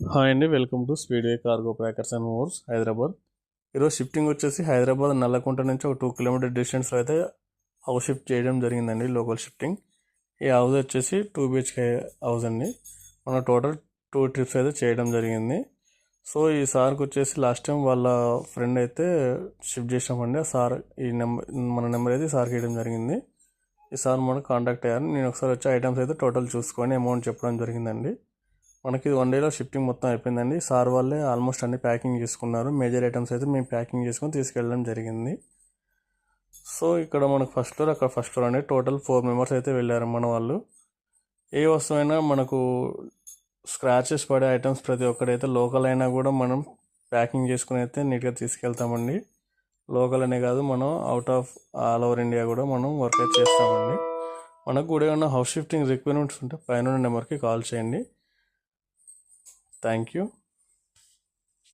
Hi అండి, welcome to speedway cargo packers and movers Hyderabad. ఈరోజు shifting వచ్చేసి హైదరాబాద్ నల్లకుంట నుంచి ఒక 2 కిలోమీటర్ డిస్టెన్స్లో అయితే హౌస్ షిఫ్ట్ చేయడం జరిగిందండి. Local shifting. ఈ హౌస్ వచ్చేసి 2 BHK హౌస్ అండి. మన టోటల్ 2 ట్రిప్స్ అయితే చేయడం జరిగింది. సో ఈ సార్కి వచ్చేసి లాస్ట్ టైం వాళ్ళ ఫ్రెండ్ అయితే షిఫ్ట్ చేసామండి. ఆ సార్ మన నెంబర్ అయితే సార్కి ఇవ్వడం జరిగింది. ఈ సార్ మనకు కాంటాక్ట్ అయ్యారు. నేను ఒకసారి వచ్చి ఐటమ్స్ అయితే టోటల్ చూసుకొని అమౌంట్ చెప్పడం జరిగిందండి. మనకి 1 డేలో షిఫ్టింగ్ మొత్తం అయిపోయిందండి. సార్ వాళ్ళే ఆల్మోస్ట్ అన్ని ప్యాకింగ్ చేసుకున్నారు. మేజర్ ఐటమ్స్ అయితే మేము ప్యాకింగ్ చేసుకొని తీసుకెళ్ళడం జరిగింది. సో ఇక్కడ మనకు ఫస్ట్ ఫ్లోర్, అక్కడ ఫస్ట్ ఫ్లోర్ అండి. టోటల్ 4 మెంబర్స్ అయితే వెళ్ళారు మన వాళ్ళు. ఏ వస్తువైనా మనకు స్క్రాచెస్ పడే ఐటమ్స్ ప్రతి ఒక్కడైతే లోకల్ అయినా కూడా మనం ప్యాకింగ్ చేసుకుని అయితే నీట్గా తీసుకెళ్తామండి. లోకల్ అనే కాదు, మనం out of all over India కూడా మనం వర్క్ అయితే చేస్తామండి. మనకు కూడా ఏమైనా హౌస్ షిఫ్టింగ్ రిక్వైర్మెంట్స్ ఉంటే పైన నెంబర్కి కాల్ చేయండి. Thank you.